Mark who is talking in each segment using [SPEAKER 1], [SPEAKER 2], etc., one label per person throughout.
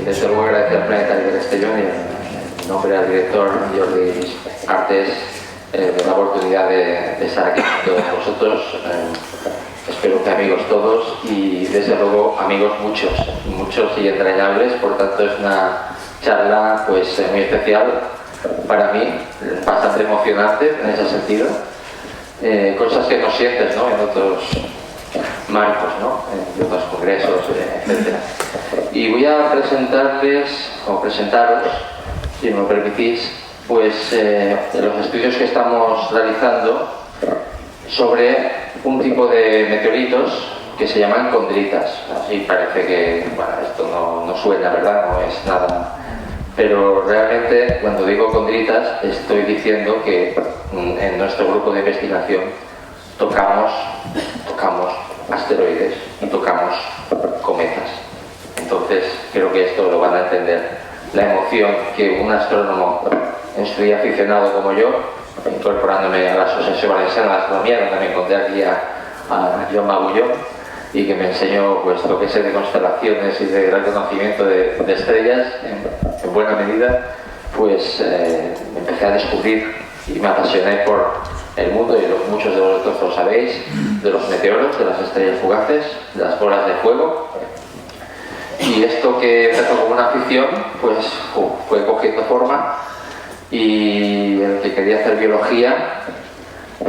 [SPEAKER 1] desde luego agradecer al Planetario de Castellón y en nombre del director Jordi Artes la oportunidad de estar aquí con todos vosotros. Espero que amigos todos y desde luego amigos muchos y entrañables. Por tanto es una charla pues muy especial para mí, bastante emocionante en ese sentido. Cosas que no sientes, ¿no?, en otros marcos, ¿no?, en otros congresos, etc. Y voy a presentarles o presentaros, si me lo permitís, pues los estudios que estamos realizando sobre un tipo de meteoritos que se llaman condritas. Así parece que, bueno, esto no suena, ¿verdad? No es nada. Pero realmente, cuando digo condritas, estoy diciendo que en nuestro grupo de investigación tocamos asteroides y tocamos cometas. Entonces, creo que esto lo van a entender. La emoción que un astrónomo en su día aficionado como yo, incorporándome a la Asociación Valenciana de Astronomía, donde me encontré aquí a John Magullón, y que me enseñó pues lo que sé de constelaciones y de gran conocimiento de estrellas en buena medida, pues me empecé a descubrir y me apasioné por el mundo, y muchos de vosotros lo sabéis, de los meteoros, de las estrellas fugaces, de las bolas de fuego. Y esto que empezó como una afición pues fue cogiendo forma, y el que quería hacer biología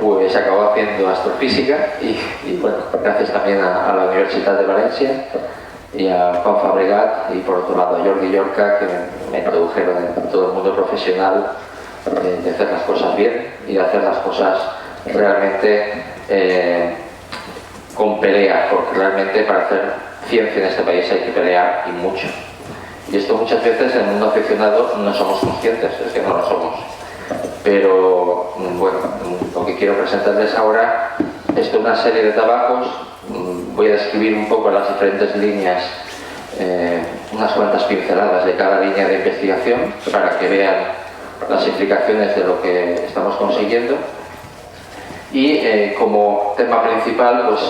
[SPEAKER 1] pues acabó haciendo astrofísica y bueno, gracias también a la Universidad de Valencia y a Juan Fabregat, y por otro lado a Jordi Llorca, que me introdujeron en todo el mundo profesional de hacer las cosas bien y de hacer las cosas realmente con pelea, porque realmente para hacer ciencia en este país hay que pelear y mucho. Y esto muchas veces en el mundo aficionado no somos conscientes, es que no lo somos. Pero bueno, lo que quiero presentarles ahora es una serie de trabajos. Voy a describir un poco las diferentes líneas, unas cuantas pinceladas de cada línea de investigación para que vean las implicaciones de lo que estamos consiguiendo. Y como tema principal pues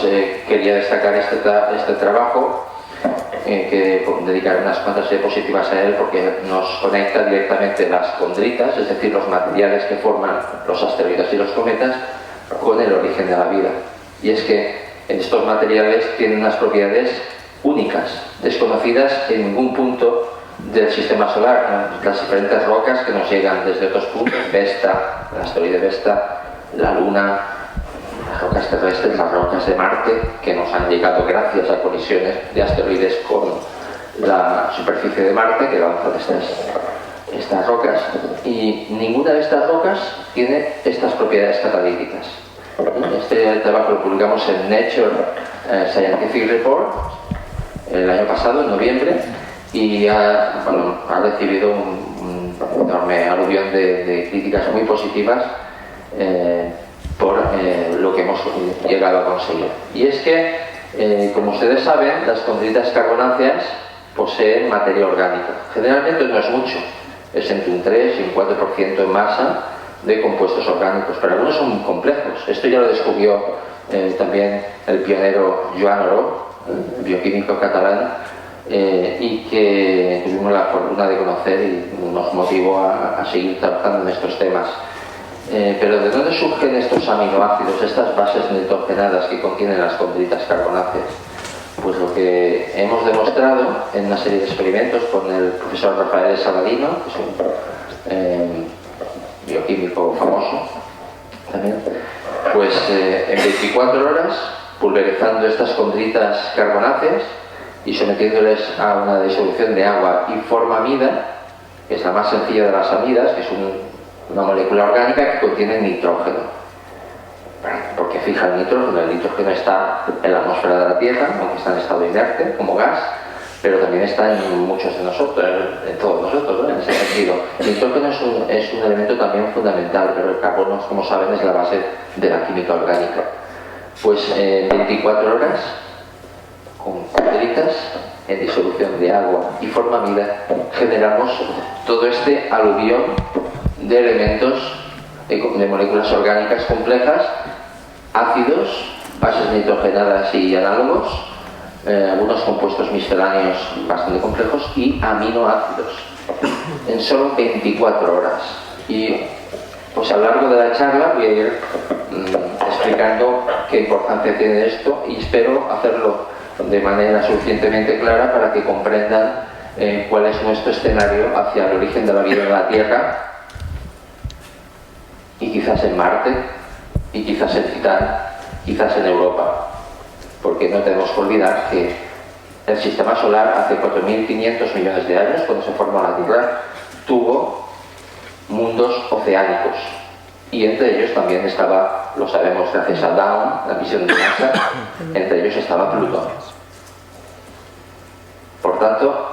[SPEAKER 1] quería destacar este trabajo, que dedicar unas cuantas diapositivas a él, porque nos conecta directamente las condritas, es decir, los materiales que forman los asteroides y los cometas, con el origen de la vida. Y es que estos materiales tienen unas propiedades únicas, desconocidas en ningún punto del sistema solar. Las diferentes rocas que nos llegan desde otros puntos, Vesta, el asteroide Vesta, la Luna, las rocas terrestres, las rocas de Marte, que nos han llegado gracias a colisiones de asteroides con la superficie de Marte, que lanzan estas rocas. Y ninguna de estas rocas tiene estas propiedades catalíticas. Este trabajo lo publicamos en Nature Scientific Report el año pasado, en noviembre, y ha recibido un enorme aluvión de críticas muy positivas por lo que hemos llegado a conseguir. Y es que, como ustedes saben, las condritas carbonáceas poseen materia orgánica. Generalmente no es mucho, es entre un 3 y un 4% en masa de compuestos orgánicos, pero algunos son muy complejos. Esto ya lo descubrió también el pionero Joan Oró, bioquímico catalán, y que tuvimos la fortuna de conocer y nos motivó a seguir trabajando en estos temas. Pero ¿de dónde surgen estos aminoácidos, estas bases nitrogenadas que contienen las condritas carbonáceas? Pues lo que hemos demostrado en una serie de experimentos con el profesor Rafael Saladino, que es un bioquímico famoso también, pues en 24 horas, pulverizando estas condritas carbonáceas y sometiéndoles a una disolución de agua y formamida, que es la más sencilla de las amidas, que es una molécula orgánica que contiene nitrógeno. Porque fija el nitrógeno está en la atmósfera de la Tierra, aunque está en estado inerte, como gas, pero también está en muchos de nosotros, en todos nosotros, ¿no?, en ese sentido. El nitrógeno es un elemento también fundamental, pero el carbono, como saben, es la base de la química orgánica. Pues en 24 horas, con condritas en disolución de agua y formamida, generamos todo este aluvión de elementos, de moléculas orgánicas complejas, ácidos, bases nitrogenadas y análogos, algunos compuestos misceláneos bastante complejos y aminoácidos en solo 24 horas. Y pues a lo largo de la charla voy a ir explicando qué importancia tiene esto, y espero hacerlo de manera suficientemente clara para que comprendan cuál es nuestro escenario hacia el origen de la vida en la Tierra, y quizás en Marte, y quizás en Titán, quizás en Europa, porque no tenemos que olvidar que el sistema solar hace 4.500 millones de años, cuando se formó la Tierra, tuvo mundos oceánicos, y entre ellos también estaba, lo sabemos gracias a Dawn, la misión de NASA, entre ellos estaba Plutón. Por tanto,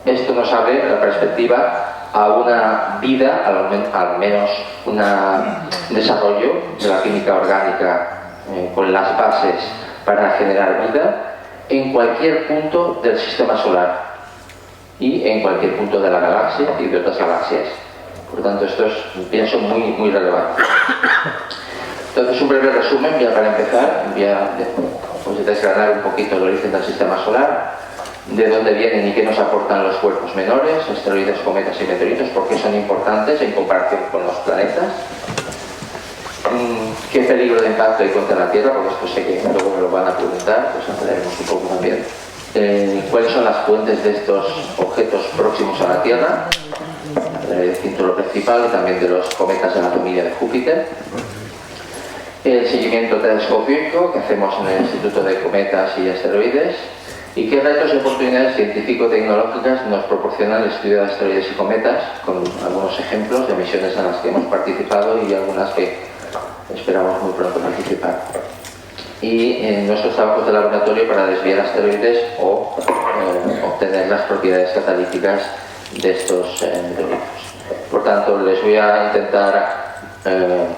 [SPEAKER 1] esto nos abre la perspectiva a una vida, al menos un desarrollo de la química orgánica con las bases para generar vida en cualquier punto del sistema solar y en cualquier punto de la galaxia y de otras galaxias. Por tanto, esto es, pienso, muy relevante. Entonces, un breve resumen, ya para empezar, voy a desgranar un poquito el origen del sistema solar, de dónde vienen y qué nos aportan los cuerpos menores, asteroides, cometas y meteoritos, por qué son importantes en comparación con los planetas, qué peligro de impacto hay contra la Tierra, porque esto sé que luego me lo van a preguntar, pues hablaremos un poco también. ¿Cuáles son las fuentes de estos objetos próximos a la Tierra? El cinturón principal y también de los cometas de la familia de Júpiter. El seguimiento telescópico que hacemos en el Instituto de Cometas y Asteroides. ¿Y qué retos y oportunidades científico-tecnológicas nos proporciona el estudio de asteroides y cometas? Con algunos ejemplos de misiones en las que hemos participado y algunas que esperamos muy pronto participar. Y nuestros trabajos de laboratorio para desviar asteroides o obtener las propiedades catalíticas de estos meteoritos. Por tanto, les voy a intentar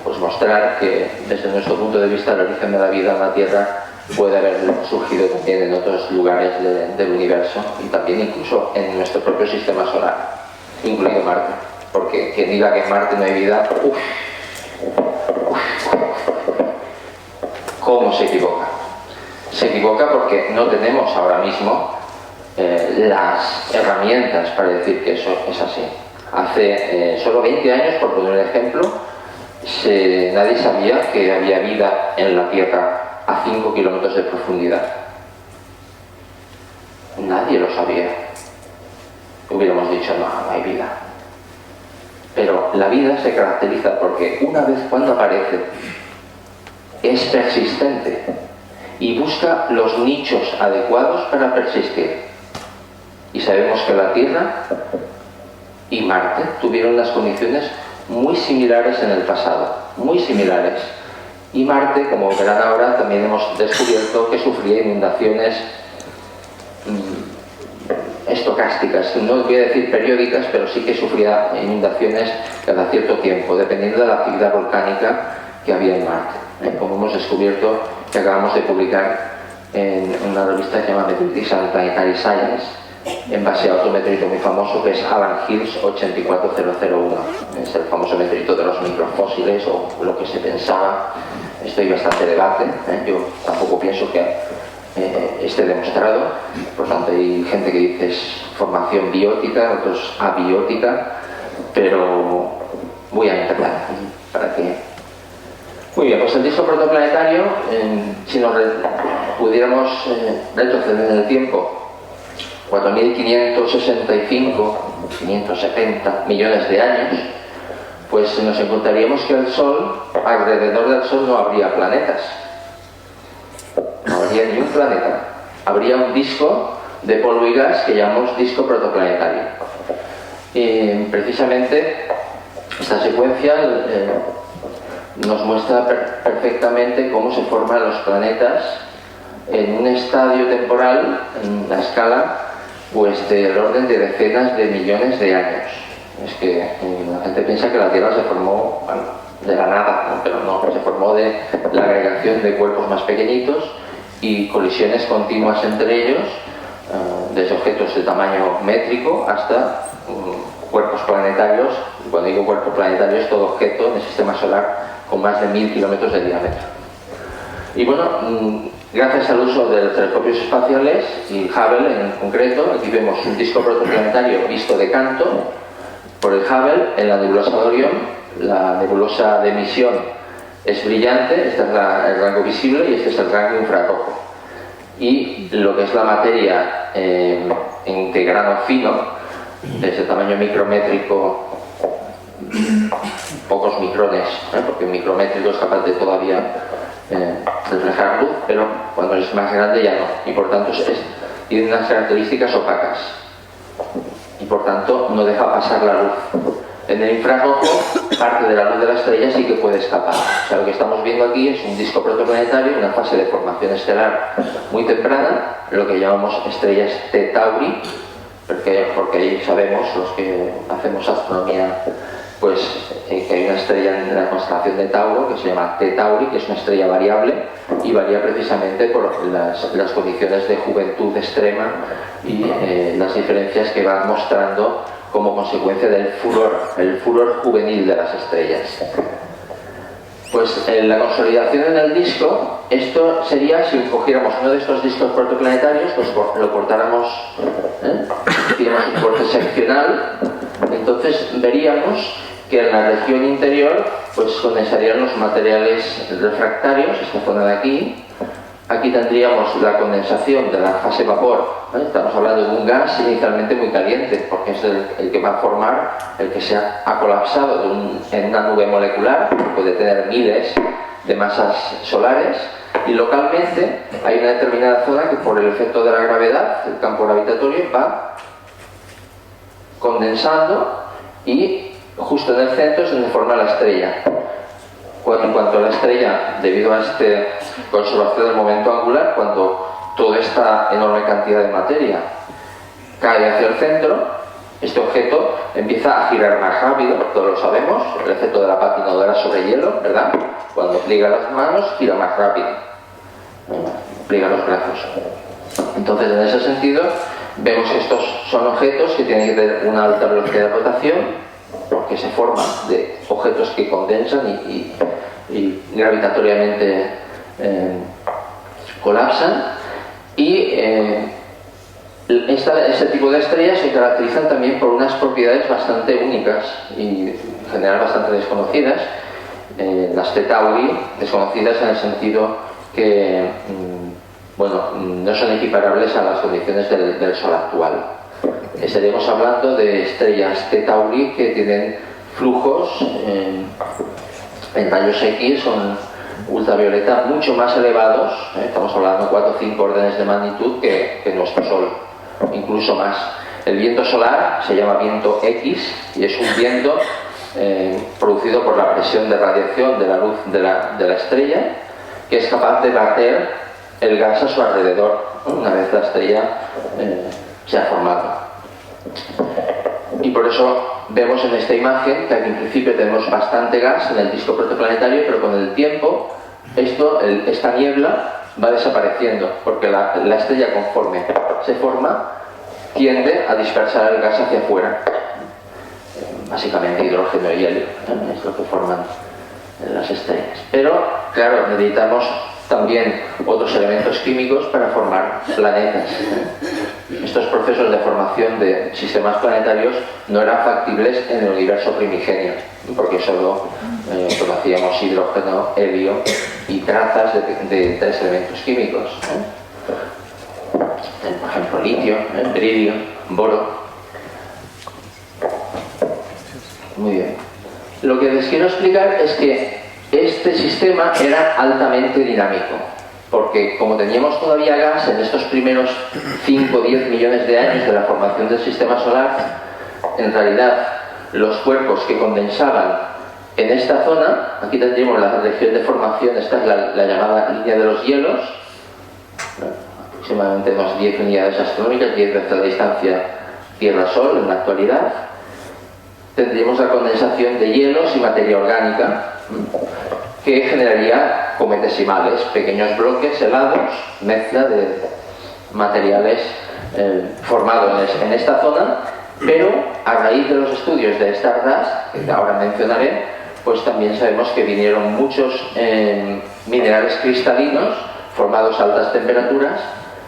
[SPEAKER 1] pues mostrar que desde nuestro punto de vista el origen de la vida en la Tierra puede haber surgido también en otros lugares del universo, y también incluso en nuestro propio sistema solar, incluido Marte, porque quien diga que en Marte no hay vida, ¿cómo se equivoca? Se equivoca porque no tenemos ahora mismo las herramientas para decir que eso es así. Hace solo 20 años, por poner un ejemplo, nadie sabía que había vida en la Tierra a 5 kilómetros de profundidad. Nadie lo sabía. Hubiéramos dicho, no hay vida. Pero la vida se caracteriza porque una vez cuando aparece, es persistente y busca los nichos adecuados para persistir. Y sabemos que la Tierra y Marte tuvieron las condiciones muy similares en el pasado, muy similares. Y Marte, como verán ahora, también hemos descubierto que sufría inundaciones estocásticas, no voy a decir periódicas, pero sí que sufría inundaciones cada cierto tiempo, dependiendo de la actividad volcánica que había en Marte. Como hemos descubierto, que acabamos de publicar en una revista que se llama Meteorites and Planetary Science, en base a otro meteorito muy famoso que es Alan Hills 84001. Es el famoso meteorito de los microfósiles, o lo que se pensaba. Esto hay bastante debate, yo tampoco pienso que esté demostrado. Por tanto, hay gente que dice es formación biótica, otros abiótica, pero voy a intentar para que... Muy bien, pues el disco protoplanetario, si nos pudiéramos retroceder en el tiempo 4.565, 570 millones de años, pues nos encontraríamos que el Sol, alrededor del Sol no habría planetas. No habría ni un planeta. Habría un disco de polvo y gas que llamamos disco protoplanetario. Y precisamente esta secuencia nos muestra perfectamente cómo se forman los planetas en un estadio temporal, en la escala, pues del orden de decenas de millones de años. Es que la gente piensa que la Tierra se formó, bueno, de la nada, ¿no? Pero no, se formó de la agregación de cuerpos más pequeñitos y colisiones continuas entre ellos, desde objetos de tamaño métrico hasta cuerpos planetarios. Cuando digo cuerpo planetario es todo objeto en el sistema solar con más de 1000 kilómetros de diámetro. Y bueno, gracias al uso de telescopios espaciales y Hubble en concreto. Aquí vemos un disco protoplanetario visto de canto por el Hubble en la nebulosa de Orión. La nebulosa de emisión es brillante, este es el rango visible y este es el rango infrarrojo. Y lo que es la materia de grano fino, desde tamaño micrométrico, pocos micrones, porque el micrométrico es capaz de todavía reflejar luz, pero cuando es más grande ya no, y por tanto tiene unas características opacas y por tanto no deja pasar la luz. En el infrarrojo, parte de la luz de la estrella sí que puede escapar. O sea, lo que estamos viendo aquí es un disco protoplanetario, una fase de formación estelar muy temprana, lo que llamamos estrellas T Tauri, porque ahí sabemos, los que hacemos astronomía, pues que hay una estrella en la constelación de Tauro que se llama T Tauri, que es una estrella variable y varía precisamente por las condiciones de juventud extrema y las diferencias que van mostrando como consecuencia del el furor juvenil de las estrellas. Pues la consolidación en el disco, esto sería si cogiéramos uno de estos discos protoplanetarios, pues lo cortáramos, hiciéramos un corte seccional, entonces veríamos que en la región interior pues condensarían los materiales refractarios, esta zona de aquí. Aquí tendríamos la condensación de la fase vapor, ¿vale? Estamos hablando de un gas inicialmente muy caliente, porque es el que va a formar, el que se ha colapsado en una nube molecular, que puede tener miles de masas solares, y localmente hay una determinada zona que por el efecto de la gravedad, el campo gravitatorio, va condensando y justo en el centro es donde forma la estrella. En cuanto a la estrella, debido a esta conservación del momento angular, cuando toda esta enorme cantidad de materia cae hacia el centro, este objeto empieza a girar más rápido, todos lo sabemos, el efecto de la patinadora sobre hielo, ¿verdad? Cuando pliega las manos, gira más rápido, pliega los brazos. Entonces, en ese sentido, vemos que estos son objetos que tienen que tener una alta velocidad de rotación, porque se forman de objetos que condensan y gravitatoriamente colapsan, y este tipo de estrellas se caracterizan también por unas propiedades bastante únicas y en general bastante desconocidas. Las T Tauri, desconocidas en el sentido que no son equiparables a las condiciones del Sol actual. Estaremos hablando de estrellas T Tauri que tienen flujos en rayos X, son ultravioleta mucho más elevados, estamos hablando de 4 o 5 órdenes de magnitud que nuestro Sol, incluso más. El viento solar se llama viento X y es un viento producido por la presión de radiación de la luz de la estrella, que es capaz de bater el gas a su alrededor, una vez la estrella se ha formado. Y por eso vemos en esta imagen que aquí en principio tenemos bastante gas en el disco protoplanetario, pero con el tiempo esta niebla va desapareciendo, porque la estrella, conforme se forma, tiende a dispersar el gas hacia afuera, básicamente hidrógeno y helio, es lo que forman las estrellas. Pero claro, necesitamos también otros elementos químicos para formar planetas. Estos procesos de formación de sistemas planetarios no eran factibles en el universo primigenio, porque solo conocíamos hidrógeno, helio y trazas de 3 elementos químicos. Por ejemplo, litio, brillo, boro. Muy bien. Lo que les quiero explicar es que este sistema era altamente dinámico, porque como teníamos todavía gas en estos primeros 5 o 10 millones de años de la formación del sistema solar, en realidad los cuerpos que condensaban en esta zona, aquí tendríamos la región de formación, esta es la llamada línea de los hielos, aproximadamente unas 10 unidades astronómicas, 10 veces la distancia Tierra-Sol en la actualidad. Tendríamos la condensación de hielos y materia orgánica, que generaría cometesimales, pequeños bloques helados, mezcla de materiales formados en esta zona, pero a raíz de los estudios de Stardust, que ahora mencionaré, pues también sabemos que vinieron muchos minerales cristalinos formados a altas temperaturas,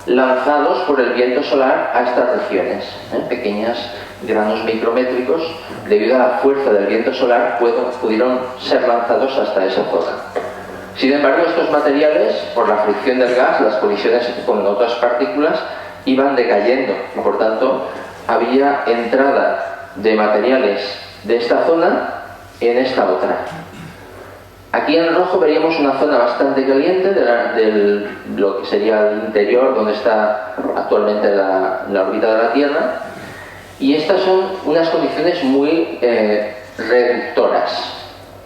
[SPEAKER 1] lanzados por el viento solar a estas regiones. Pequeños granos micrométricos, debido a la fuerza del viento solar, pudieron ser lanzados hasta esa zona. Sin embargo, estos materiales, por la fricción del gas, las colisiones con otras partículas, iban decayendo y por tanto había entrada de materiales de esta zona en esta otra. Aquí en rojo veríamos una zona bastante caliente de lo que sería el interior, donde está actualmente la órbita de la Tierra, y estas son unas condiciones muy reductoras.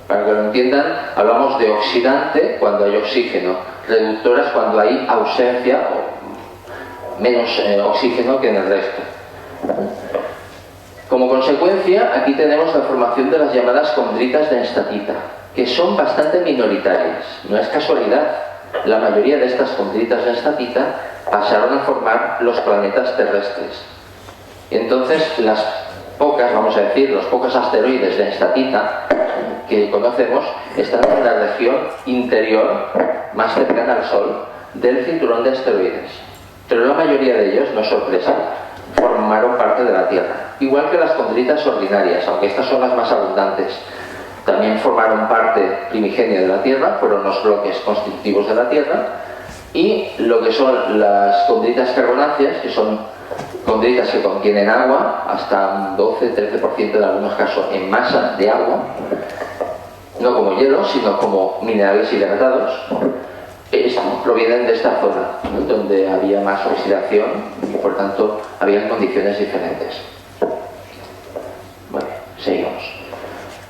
[SPEAKER 1] Para que lo entiendan, hablamos de oxidante cuando hay oxígeno, reductoras cuando hay ausencia o menos oxígeno que en el resto. Como consecuencia, aquí tenemos la formación de las llamadas condritas de enstatita, que son bastante minoritarias. No es casualidad, la mayoría de estas condritas de enstatita pasaron a formar los planetas terrestres. Y entonces las pocas, vamos a decir, los pocos asteroides de enstatita que conocemos están en la región interior más cercana al Sol del cinturón de asteroides. Pero la mayoría de ellos, no es sorpresa, formaron parte de la Tierra. Igual que las condritas ordinarias, aunque estas son las más abundantes. También formaron parte primigenia de la Tierra, fueron los bloques constitutivos de la Tierra, y lo que son las condritas carbonáceas, que son condritas que contienen agua, hasta un 12-13% en algunos casos en masa de agua, no como hielo, sino como minerales hidratados, provienen de esta zona, ¿no?, donde había más oxidación y por tanto había condiciones diferentes. Bueno, seguimos.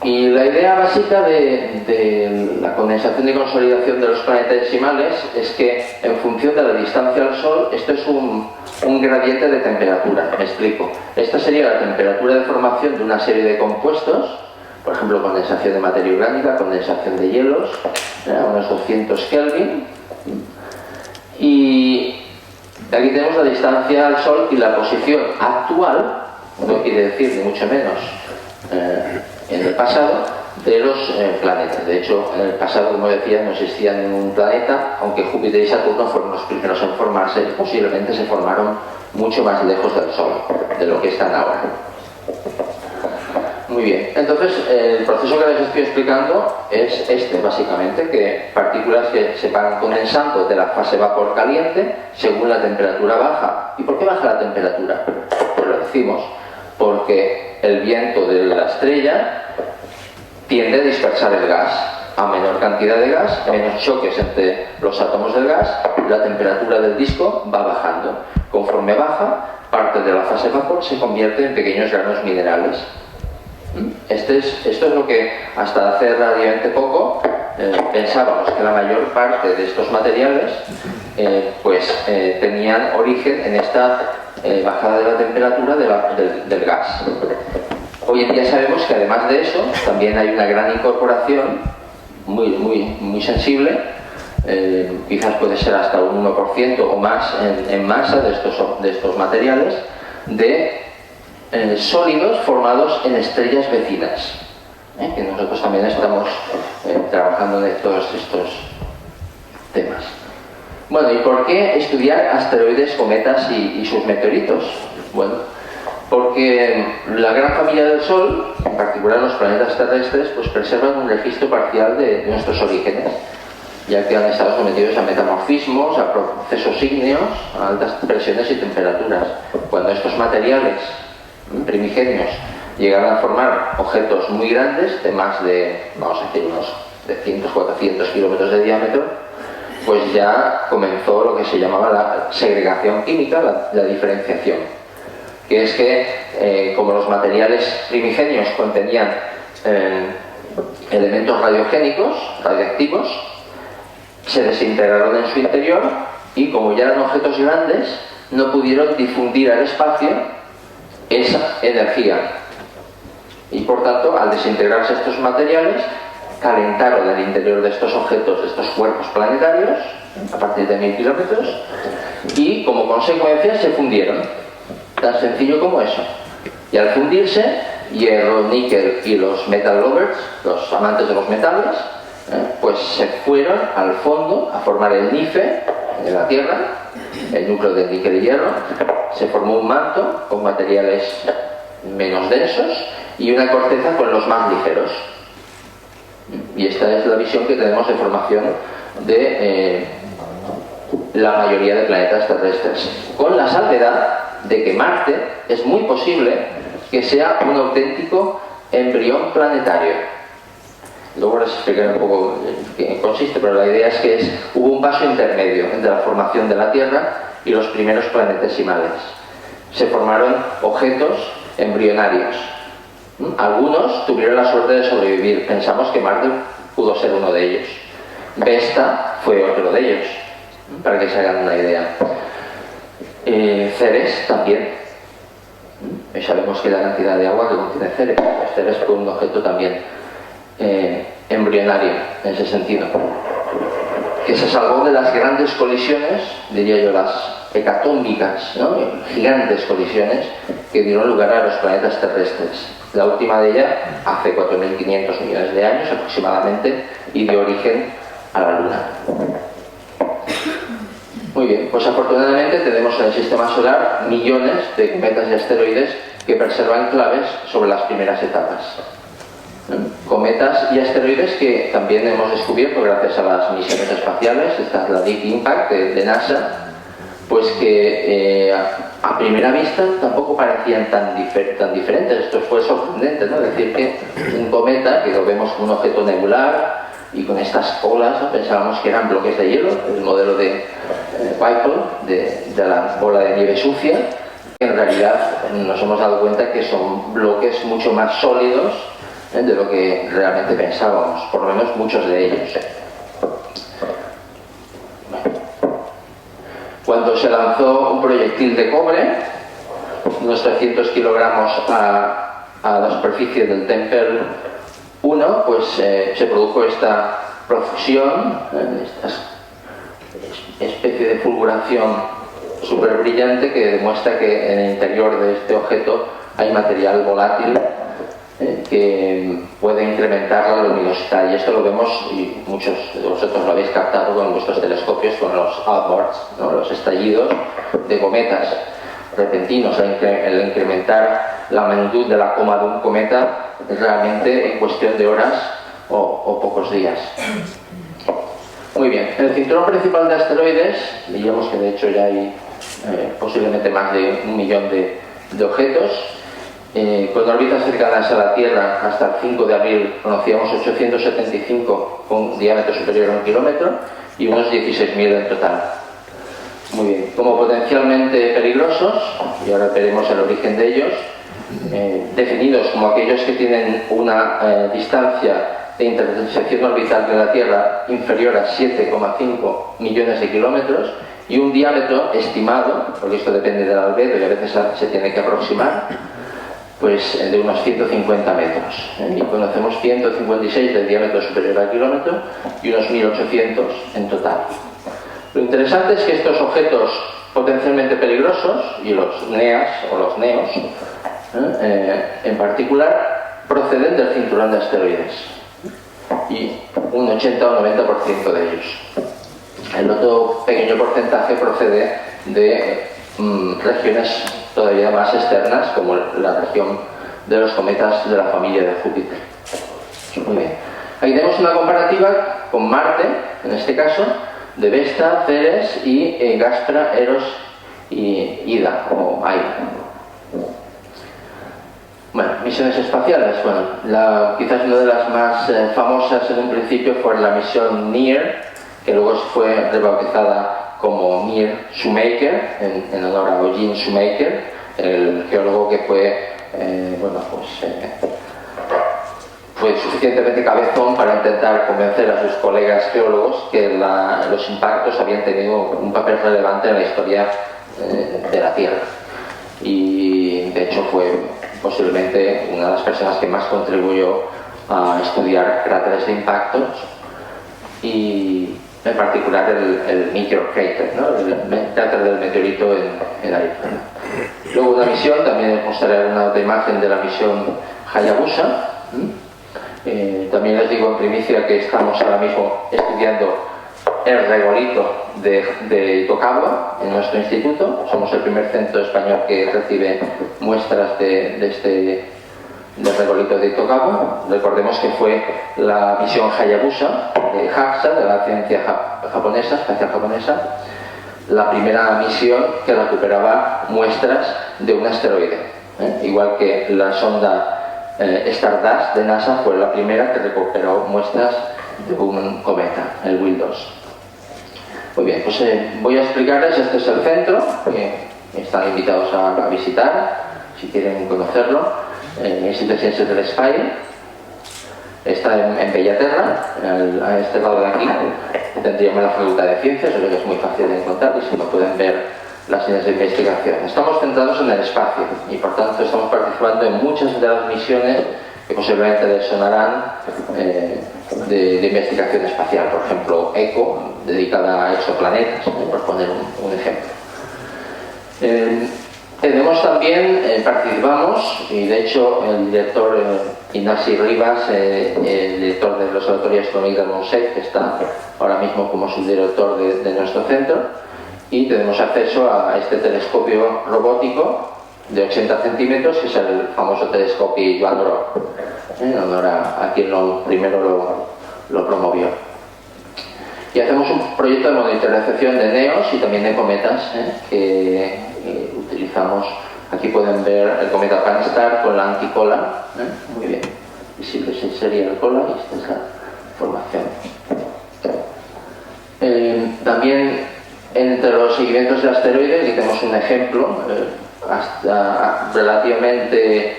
[SPEAKER 1] Y la idea básica de la condensación y consolidación de los planetesimales es que en función de la distancia al Sol, esto es un gradiente de temperatura. Me explico. Esta sería la temperatura de formación de una serie de compuestos, por ejemplo, condensación de materia orgánica, condensación de hielos, a unos 200 Kelvin. Y aquí tenemos la distancia al Sol y la posición actual, no quiere decir ni mucho menos en el pasado, de los planetas. De hecho, en el pasado, como decía, no existía ningún planeta, aunque Júpiter y Saturno fueron los primeros en formarse, y posiblemente se formaron mucho más lejos del Sol de lo que están ahora. Muy bien, entonces el proceso que les estoy explicando es este, básicamente, que partículas que se van condensando de la fase vapor caliente según la temperatura baja. ¿Y por qué baja la temperatura? Pues lo decimos, porque el viento de la estrella tiende a dispersar el gas. A menor cantidad de gas, menos choques entre los átomos del gas, la temperatura del disco va bajando. Conforme baja, parte de la fase vapor se convierte en pequeños granos minerales. Esto es lo que hasta hace relativamente poco pensábamos, que la mayor parte de estos materiales tenían origen en esta bajada de la temperatura del gas. Hoy en día sabemos que además de eso también hay una gran incorporación muy sensible, quizás puede ser hasta un 1% o más en masa de estos materiales, de sólidos formados en estrellas vecinas, que nosotros también estamos trabajando en todos estos temas. Bueno, ¿y por qué estudiar asteroides, cometas y sus meteoritos? Bueno, porque la gran familia del Sol, en particular los planetas terrestres, pues preservan un registro parcial de nuestros orígenes, ya que han estado sometidos a metamorfismos, a procesos ígneos, a altas presiones y temperaturas. Cuando estos materiales primigenios llegaron a formar objetos muy grandes, de más de, vamos a decir, unos 300-400 kilómetros de diámetro, pues ya comenzó lo que se llamaba la segregación química, la diferenciación, que es que como los materiales primigenios contenían elementos radiogénicos, radiactivos, se desintegraron en su interior y como ya eran objetos grandes, no pudieron difundir al espacio esa energía, y por tanto, al desintegrarse estos materiales, calentaron el interior de estos objetos, de estos cuerpos planetarios a partir de 1000 kilómetros, y como consecuencia se fundieron, tan sencillo como eso. Y al fundirse, hierro, níquel y los metal lovers, los amantes de los metales, pues se fueron al fondo a formar el NIFE, en la Tierra, el núcleo de níquel y hierro, se formó un manto con materiales menos densos y una corteza con los más ligeros. Y esta es la visión que tenemos de formación de la mayoría de planetas terrestres, con la salvedad de que Marte es muy posible que sea un auténtico embrión planetario. Luego les explicaré un poco en qué consiste, pero la idea es que hubo un paso intermedio entre la formación de la Tierra y los primeros planetesimales. Se formaron objetos embrionarios. Algunos tuvieron la suerte de sobrevivir. Pensamos que Marte pudo ser uno de ellos. Vesta fue otro de ellos, para que se hagan una idea. Ceres también. Sabemos que la cantidad de agua que contiene Ceres. Ceres fue un objeto también embrionario en ese sentido, que se salvó de las grandes colisiones, diría yo, las hecatómbicas, ¿no? Gigantes colisiones que dieron lugar a los planetas terrestres. La última de ellas hace 4.500 millones de años aproximadamente y dio origen a la Luna. Muy bien, pues afortunadamente tenemos en el sistema solar millones de cometas y asteroides que preservan claves sobre las primeras etapas. Cometas y asteroides que también hemos descubierto gracias a las misiones espaciales. Esta es la Deep Impact de NASA, pues que a primera vista tampoco parecían tan diferentes. Esto fue sorprendente, ¿no? Es decir, que un cometa, que lo vemos como un objeto nebular y con estas colas, ¿no? Pensábamos que eran bloques de hielo, el modelo de Whipple, de la bola de nieve sucia, que en realidad nos hemos dado cuenta que son bloques mucho más sólidos de lo que realmente pensábamos, por lo menos muchos de ellos. Cuando se lanzó un proyectil de cobre, unos 300 kilogramos a la superficie del Tempel 1, pues se produjo esta profusión, esta especie de fulguración súper brillante que demuestra que en el interior de este objeto hay material volátil que puede incrementar la luminosidad, y esto lo vemos, y muchos de vosotros lo habéis captado con vuestros telescopios, con los outbursts, ¿no? Los estallidos de cometas repentinos. El incrementar la magnitud de la coma de un cometa es realmente en cuestión de horas o pocos días. Muy bien, en el cinturón principal de asteroides, diríamos que de hecho ya hay posiblemente más de 1 millón de objetos. Con órbitas cercanas a la Tierra hasta el 5 de abril conocíamos 875 con diámetro superior a 1 kilómetro y unos 16.000 en total. Muy bien, como potencialmente peligrosos, y ahora veremos el origen de ellos, definidos como aquellos que tienen una distancia de intersección orbital de la Tierra inferior a 7,5 millones de kilómetros y un diámetro estimado, porque esto depende del albedo y a veces se tiene que aproximar, pues de unos 150 metros. Y conocemos 156 del diámetro superior al kilómetro y unos 1.800 en total. Lo interesante es que estos objetos potencialmente peligrosos, y los NEAs o los NEOS en particular, proceden del cinturón de asteroides, y un 80 o 90% de ellos. El otro pequeño porcentaje procede de regiones todavía más externas, como la región de los cometas de la familia de Júpiter. Muy bien. Aquí tenemos una comparativa con Marte, en este caso, de Vesta, Ceres y Gaspra, Eros y Ida, o Aida. Bueno, misiones espaciales. Bueno, quizás una de las más famosas en un principio fue la misión NEAR, que luego fue rebautizada como NEAR-Shoemaker, en honor a Eugene Shoemaker, el geólogo que fue suficientemente cabezón para intentar convencer a sus colegas geólogos que los impactos habían tenido un papel relevante en la historia de la Tierra. Y de hecho fue posiblemente una de las personas que más contribuyó a estudiar cráteres de impactos, y en particular el meteor crater, ¿no? El cráter del meteorito en Arizona. Luego una misión, también os mostraré una otra imagen de la misión Hayabusa. También les digo en primicia que estamos ahora mismo estudiando el regolito de Tocagua en nuestro instituto. Somos el primer centro español que recibe muestras del regolito de Tocagua. Recordemos que fue la misión Hayabusa de JAXA, de la ciencia japonesa, espacial japonesa, la primera misión que recuperaba muestras de un asteroide. Igual que la sonda Stardust de NASA fue la primera que recuperó muestras de un cometa, el Will-2. Muy bien, pues voy a explicarles. Este es el centro, que están invitados a visitar, si quieren conocerlo. Instituto de Ciencias del Espai. Está en Bellaterra, a este lado de aquí. Tendríamos la Facultad de Ciencias, creo que es muy fácil de encontrar y si no pueden ver las líneas de investigación. Estamos centrados en el espacio y por tanto estamos participando en muchas de las misiones que posiblemente les sonarán de investigación espacial. Por ejemplo, ECO, dedicada a exoplanetas, por poner un ejemplo. Tenemos también, participamos, y de hecho el director Ignasi Rivas, el director del Observatorio Astronómico del Montsec, que está ahora mismo como subdirector de nuestro centro, y tenemos acceso a este telescopio robótico de 80 centímetros, que es el famoso telescopio Joan Miró, en honor a quien primero lo promovió. Y hacemos un proyecto de monitorización de NEOs y también de cometas, que utilizamos. Aquí pueden ver el cometa Pan-STARRS con la anticola, muy bien, visible sería el cola y esta es la formación. También entre los seguimientos de asteroides, y tenemos un ejemplo, hasta relativamente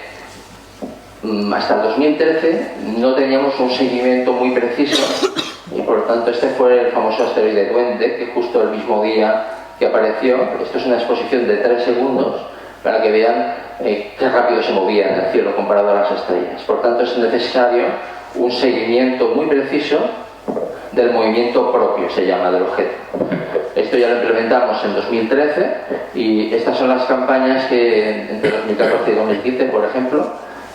[SPEAKER 1] hasta el 2013 no teníamos un seguimiento muy preciso y por lo tanto este fue el famoso asteroide Duende, que justo el mismo día que apareció. Esto es una exposición de 3 segundos para que vean qué rápido se movía en el cielo comparado a las estrellas. Por tanto es necesario un seguimiento muy preciso del movimiento propio, se llama, del objeto. Esto ya lo implementamos en 2013 y estas son las campañas que entre 2014 y 2015, por ejemplo,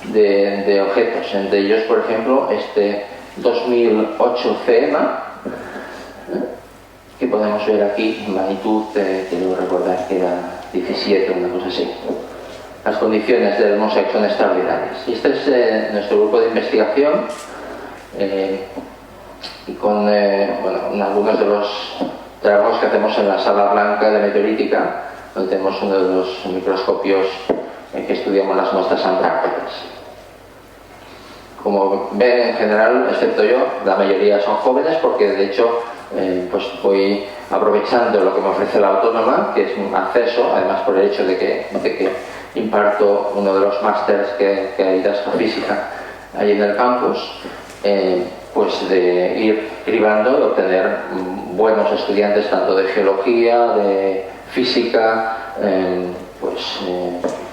[SPEAKER 1] de objetos. Entre ellos, por ejemplo, este 2008 CEMA, que podemos ver aquí, magnitud, quiero recordar que era 17, una cosa así. Las condiciones del MOSAIC son extraordinarias. Y este es nuestro grupo de investigación, y con algunos de los trabajos que hacemos en la sala blanca de meteorítica, donde tenemos uno de los microscopios que estudiamos las muestras antárticas. Como ven, en general, excepto yo, la mayoría son jóvenes, porque de hecho pues voy aprovechando lo que me ofrece la autónoma, que es un acceso, además por el hecho de que imparto uno de los másters que hay de astrofísica allí en el campus, pues de ir cribando y obtener buenos estudiantes tanto de geología, de física,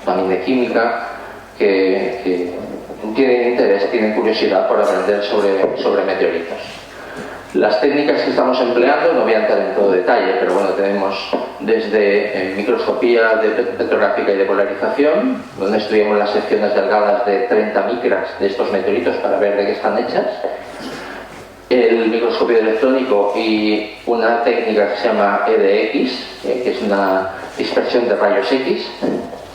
[SPEAKER 1] también de química, que tienen interés, tienen curiosidad por aprender sobre meteoritos. Las técnicas que estamos empleando, no voy a entrar en todo detalle, pero bueno, tenemos desde microscopía petrográfica y de polarización, donde estudiamos las secciones delgadas de 30 micras de estos meteoritos para ver de qué están hechas, el microscopio electrónico y una técnica que se llama EDX, que es una dispersión de rayos X,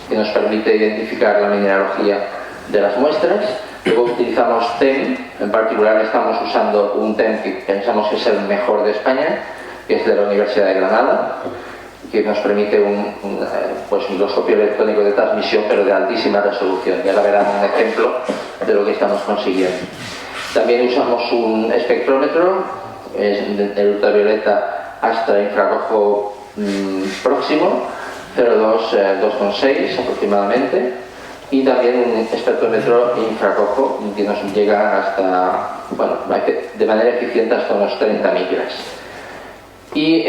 [SPEAKER 1] que nos permite identificar la mineralogía de las muestras. Luego utilizamos TEM, en particular estamos usando un TEM que pensamos que es el mejor de España, que es de la Universidad de Granada, que nos permite un microscopio electrónico de transmisión, pero de altísima resolución. Y ahora verán un ejemplo de lo que estamos consiguiendo. También usamos un espectrómetro, el ultravioleta hasta infrarrojo próximo, 2,6 aproximadamente. Y también un espectrómetro infrarrojo que nos llega hasta, de manera eficiente hasta unos 30 micras. Y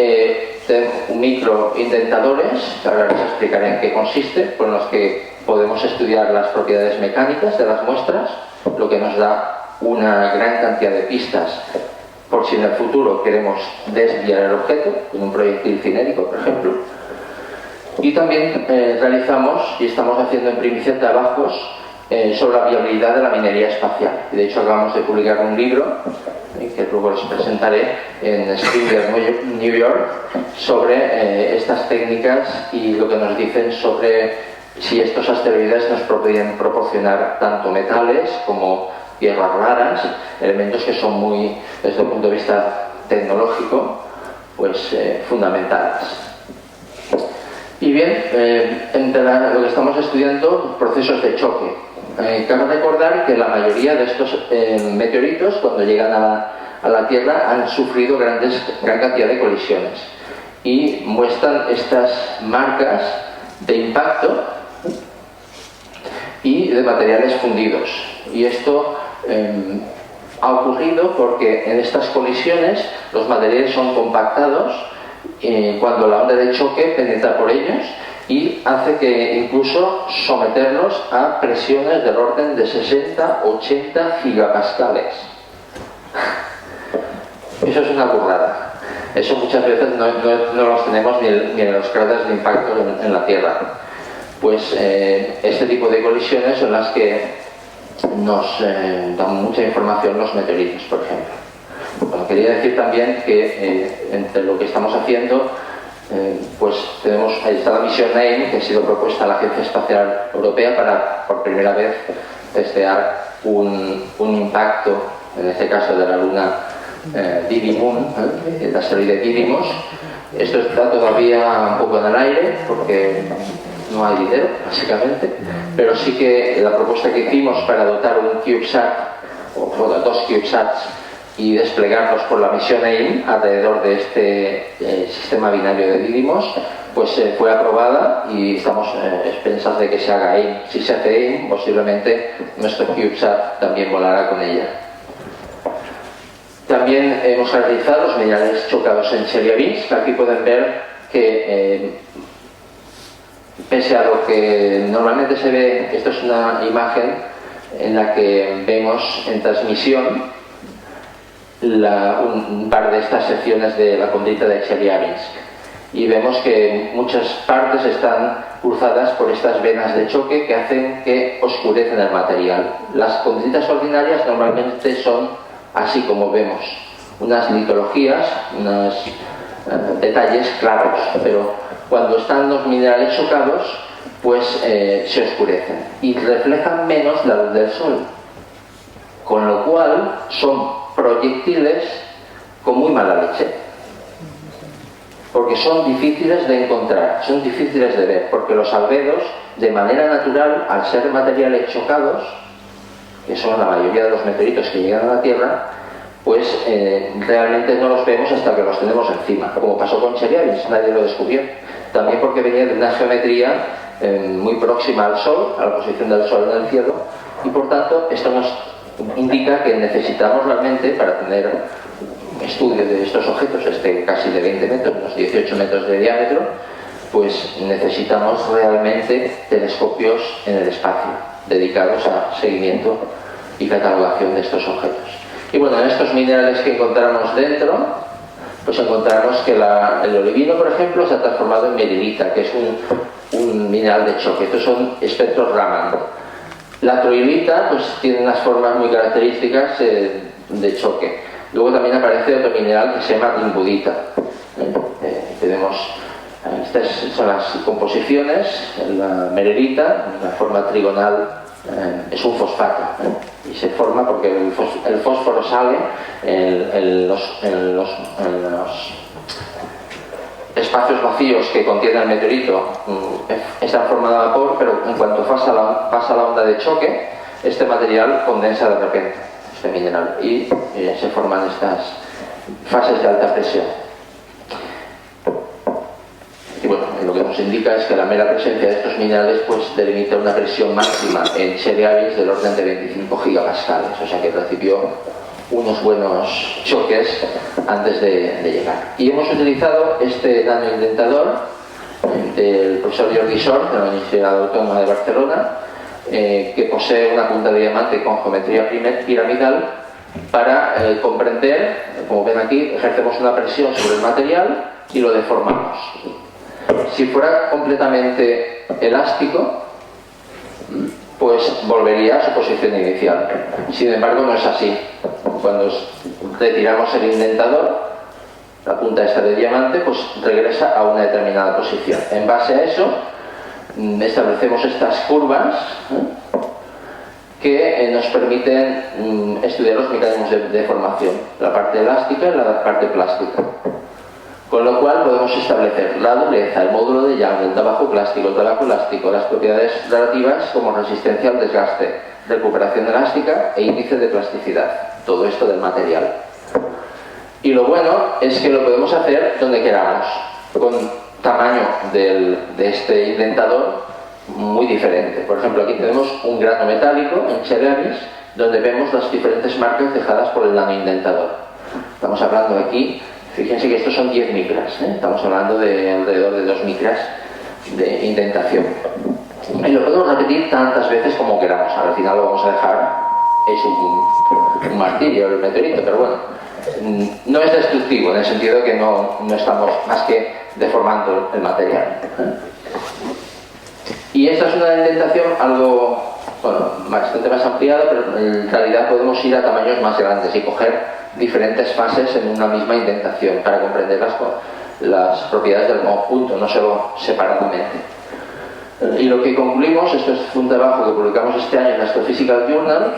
[SPEAKER 1] microindentadores, que ahora les explicaré en qué consiste, con los que podemos estudiar las propiedades mecánicas de las muestras, lo que nos da una gran cantidad de pistas por si en el futuro queremos desviar el objeto, con un proyectil cinérico, por ejemplo. Y también realizamos y estamos haciendo en primicia trabajos sobre la viabilidad de la minería espacial. De hecho, acabamos de publicar un libro que luego les presentaré en Springer, New York, sobre estas técnicas y lo que nos dicen sobre si estos asteroides nos podrían proporcionar tanto metales como tierras raras, elementos que son muy, desde el punto de vista tecnológico, pues fundamentales. Y bien, entre lo que estamos estudiando, procesos de choque. Cabe recordar que la mayoría de estos meteoritos, cuando llegan a la Tierra, han sufrido gran cantidad de colisiones y muestran estas marcas de impacto y de materiales fundidos. Y esto ha ocurrido porque en estas colisiones los materiales son compactados cuando la onda de choque penetra por ellos y hace que incluso someterlos a presiones del orden de 60-80 gigapascales. Eso es una burrada. Eso muchas veces no los tenemos ni en los cráteres de impacto en la Tierra. Pues este tipo de colisiones son las que nos dan mucha información los meteoritos, por ejemplo. Bueno, quería decir también que entre lo que estamos haciendo, pues ahí está la misión AIM, que ha sido propuesta a la Agencia Espacial Europea para por primera vez testear un impacto, en este caso de la luna Didymos, el asteroide Didymos. Esto está todavía un poco en el aire porque no hay dinero, básicamente, pero sí que la propuesta que hicimos para dotar un CubeSat, o bueno, 2 CubeSats, y desplegarlos por la misión AIM alrededor de este sistema binario de Didymos, pues fue aprobada y estamos expensas de que se haga AIM. Si se hace AIM, posiblemente nuestro CubeSat también volará con ella. También hemos analizado los minerales chocados en Chelyabinsk. Aquí pueden ver que pese a lo que normalmente se ve, esto es una imagen en la que vemos en transmisión un par de estas secciones de la condrita de Chelyabinsk, y vemos que muchas partes están cruzadas por estas venas de choque que hacen que oscurecen el material. Las condritas ordinarias normalmente son así como vemos, unas litologías, unos detalles claros, pero cuando están los minerales chocados, pues se oscurecen y reflejan menos la luz del sol, con lo cual son proyectiles con muy mala leche, porque son difíciles de encontrar, son difíciles de ver, porque los albedos, de manera natural, al ser materiales chocados, que son la mayoría de los meteoritos que llegan a la Tierra, pues realmente no los vemos hasta que los tenemos encima, como pasó con Chelyabinsk, nadie lo descubrió, también porque venía de una geometría muy próxima al Sol, a la posición del Sol en el cielo, y por tanto esto nos indica que necesitamos realmente, para tener un estudio de estos objetos, casi de 20 metros, unos 18 metros de diámetro, pues necesitamos realmente telescopios en el espacio, dedicados a seguimiento y catalogación de estos objetos. Y bueno, en estos minerales que encontramos dentro, pues encontramos que el olivino, por ejemplo, se ha transformado en merilita, que es un mineral de choque. Estos son espectros Raman. La troilita pues tiene unas formas muy características de choque. Luego también aparece otro mineral que se llama limbudita. Estas son las composiciones. La mererita, una forma trigonal, es un fosfato, y se forma porque el fósforo sale en los espacios vacíos que contiene el meteorito. Está en forma de vapor, pero en cuanto pasa la onda de choque, este material condensa de repente, este mineral, y se forman estas fases de alta presión. Y bueno, lo que nos indica es que la mera presencia de estos minerales pues delimita una presión máxima en Chelyabinsk del orden de 25 gigapascales, o sea que recibió unos buenos choques antes de llegar. Y hemos utilizado este nanoindentador del profesor Jordi Sort de la Universidad Autónoma de Barcelona, que posee una punta de diamante con geometría piramidal para comprender, como ven aquí, ejercemos una presión sobre el material y lo deformamos. Si fuera completamente elástico, pues volvería a su posición inicial. Sin embargo, no es así. Cuando retiramos el indentador, la punta esta de diamante, pues regresa a una determinada posición. En base a eso, establecemos estas curvas que nos permiten estudiar los mecanismos de deformación, la parte elástica y la parte plástica. Con lo cual podemos establecer la dureza, el módulo de Young, el trabajo plástico, el trabajo elástico, las propiedades relativas como resistencia al desgaste, recuperación elástica e índice de plasticidad. Todo esto del material. Y lo bueno es que lo podemos hacer donde queramos, con tamaño de este indentador muy diferente. Por ejemplo, aquí tenemos un grano metálico en Chelyabinsk, donde vemos las diferentes marcas dejadas por el nanoindentador. Estamos hablando aquí, fíjense que estos son 10 micras, estamos hablando de alrededor de 2 micras de indentación. Y lo podemos repetir tantas veces como queramos. Al final lo vamos a dejar, es un martirio el meteorito, pero bueno, no es destructivo en el sentido que no estamos más que deformando el material. Y esta es una indentación algo, bueno, bastante más ampliada, pero en realidad podemos ir a tamaños más grandes y coger diferentes fases en una misma indentación para comprender las propiedades del conjunto, no solo separadamente. Y lo que concluimos, esto es un trabajo que publicamos este año en Astrophysical Journal,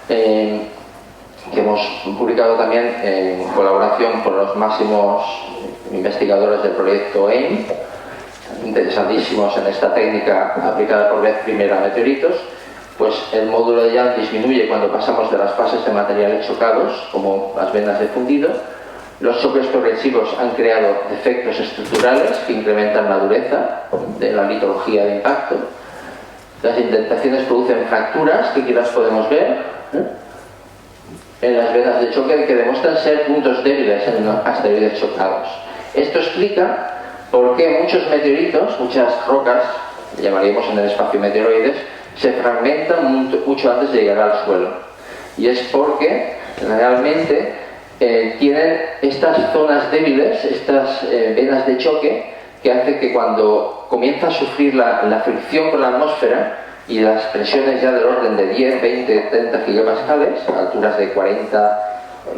[SPEAKER 1] que hemos publicado también en colaboración con los máximos investigadores del proyecto AIM, interesantísimos en esta técnica aplicada por vez primera a meteoritos. Pues el módulo de Young disminuye cuando pasamos de las fases de materiales chocados, como las venas de fundido. Los choques progresivos han creado defectos estructurales que incrementan la dureza de la litología de impacto. Las indentaciones producen fracturas, que aquí las podemos ver, en las venas de choque, que demuestran ser puntos débiles en los asteroides chocados. Esto explica por qué muchos meteoritos, muchas rocas, llamaríamos en el espacio meteoroides, se fragmentan mucho antes de llegar al suelo. Y es porque realmente tienen estas zonas débiles, estas venas de choque, que hace que cuando comienza a sufrir la fricción con la atmósfera y las presiones ya del orden de 10, 20, 30 gigapascales, a alturas de 40,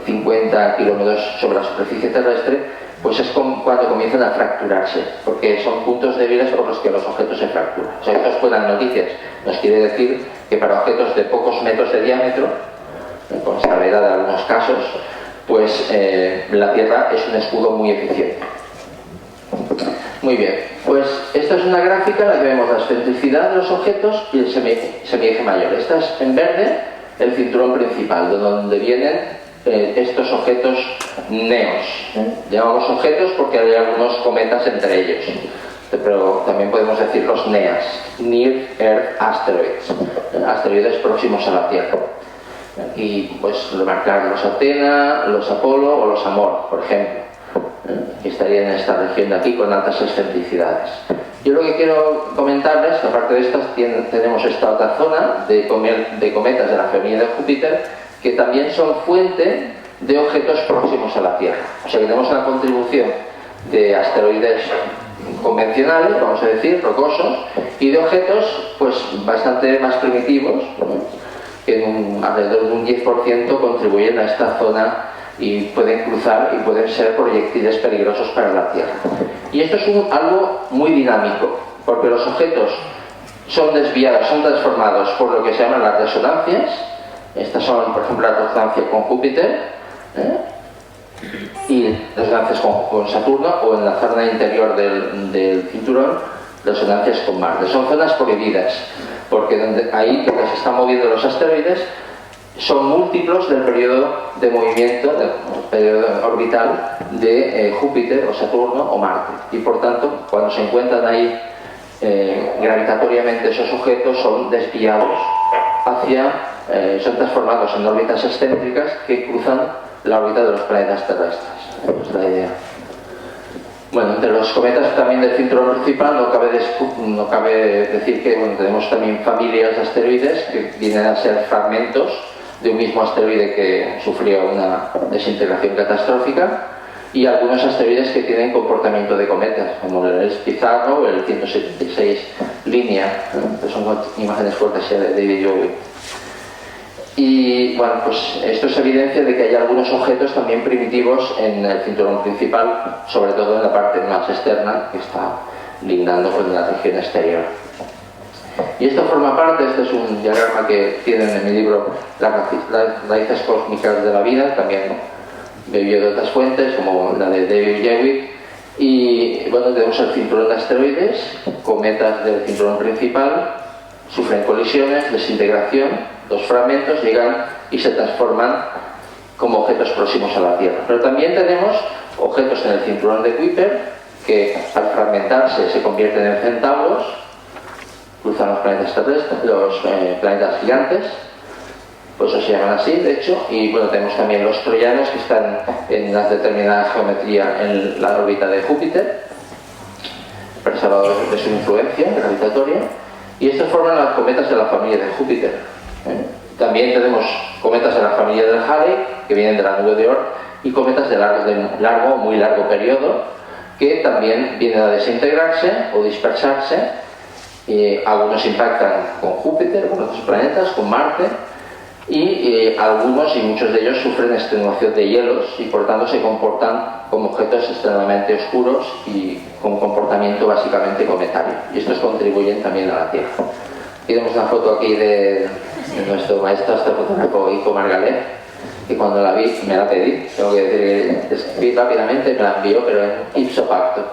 [SPEAKER 1] 50 kilómetros sobre la superficie terrestre, pues es cuando comienzan a fracturarse, porque son puntos débiles por los que los objetos se fracturan. O sea, esto es buenas noticias. Nos quiere decir que para objetos de pocos metros de diámetro, con gravedad en algunos casos, pues la Tierra es un escudo muy eficiente. Muy bien, pues esta es una gráfica en la que vemos la excentricidad de los objetos y el semieje mayor. Esta es en verde el cinturón principal, de donde vienen estos objetos NEOS. Llamamos objetos porque hay algunos cometas entre ellos, pero también podemos decir los NEAS, Near Earth Asteroids, asteroides próximos a la Tierra. Y pues remarcar los Athena, los Apolo o los Amor, por ejemplo, que estarían en esta región de aquí con altas excentricidades. Yo lo que quiero comentarles, aparte de estas, tenemos esta otra zona de cometas de la familia de Júpiter, que también son fuente de objetos próximos a la Tierra. O sea que tenemos una contribución de asteroides convencionales, vamos a decir, rocosos, y de objetos pues bastante más primitivos, que alrededor de un 10% contribuyen a esta zona y pueden cruzar y pueden ser proyectiles peligrosos para la Tierra. Y esto es algo muy dinámico, porque los objetos son desviados, son transformados por lo que se llaman las resonancias. Estas son, por ejemplo, las resonancias con Júpiter, y resonancias con Saturno, o en la zona interior del cinturón, resonancias con Marte. Son zonas prohibidas, porque ahí donde se están moviendo los asteroides son múltiplos del periodo de movimiento, del periodo orbital de Júpiter o Saturno o Marte. Y por tanto, cuando se encuentran ahí gravitatoriamente esos objetos, son desviados son transformados en órbitas excéntricas que cruzan la órbita de los planetas terrestres. Esa es la idea. Bueno, entre los cometas también del cinturón principal no cabe decir que tenemos también familias de asteroides que vienen a ser fragmentos de un mismo asteroide que sufrió una desintegración catastrófica, y algunos asteroides que tienen comportamiento de cometas, como el Pizarro o el 176 Línea, que son imágenes cortesía de David Jowie. Y bueno, pues esto es evidencia de que hay algunos objetos también primitivos en el cinturón principal, sobre todo en la parte más externa, que está lindando con la región exterior. Y esto forma parte, este es un diagrama que tienen en mi libro, Las raíces cósmicas de la vida, también bebió de otras fuentes, como la de David Jowie. Y bueno, tenemos el cinturón de asteroides, cometas del cinturón principal, sufren colisiones, desintegración, los fragmentos llegan y se transforman como objetos próximos a la Tierra. Pero también tenemos objetos en el cinturón de Kuiper que al fragmentarse se convierten en centauros, cruzan los planetas terrestres, los planetas gigantes, pues eso se llaman así, de hecho. Y bueno, tenemos también los troyanos que están en una determinada geometría en la órbita de Júpiter, preservadores de su influencia gravitatoria, y estos forman las cometas de la familia de Júpiter. También tenemos cometas de la familia del Halley, que vienen de la nube de Oort, y cometas de muy largo periodo, que también vienen a desintegrarse o dispersarse. Algunos impactan con Júpiter, con otros planetas, con Marte, y algunos y muchos de ellos sufren extenuación de hielos y por tanto se comportan como objetos extremadamente oscuros y con comportamiento básicamente cometario. Y estos contribuyen también a la Tierra. Tenemos una foto aquí de nuestro maestro astrofotografo Ico Margalef, que cuando la vi me la pedí, tengo que decir que escribí rápidamente, me la envió, pero en ipso facto.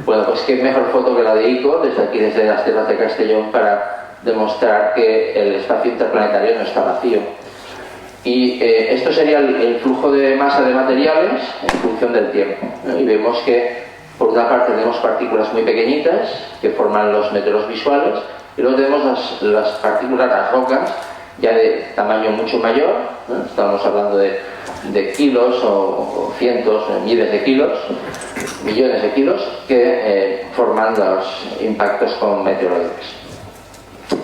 [SPEAKER 1] Bueno, pues qué mejor foto que la de Ico, desde aquí, desde las tierras de Castellón, para demostrar que el espacio interplanetario no está vacío. Y esto sería el flujo de masa de materiales en función del tiempo, ¿no? Y vemos que por una parte tenemos partículas muy pequeñitas que forman los meteoros visuales, y luego tenemos las partículas, las rocas, ya de tamaño mucho mayor, ¿no? Estamos hablando de kilos o cientos, miles de kilos, millones de kilos, que forman los impactos con meteoroides.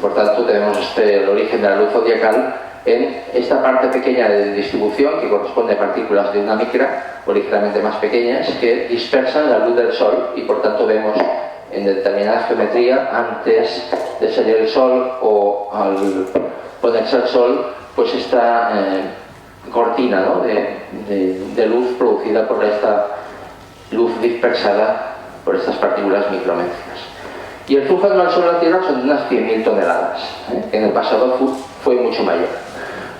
[SPEAKER 1] Por tanto, tenemos el origen de la luz zodiacal en esta parte pequeña de distribución, que corresponde a partículas de una micra o ligeramente más pequeñas, que dispersan la luz del Sol, y por tanto vemos en determinada geometría, antes de salir el Sol o al ponerse el Sol, pues esta cortina, ¿no?, de luz producida por esta luz dispersada por estas partículas micrométricas. Y el flujo anual sobre la Tierra son de unas 100.000 toneladas, que en el pasado fue mucho mayor.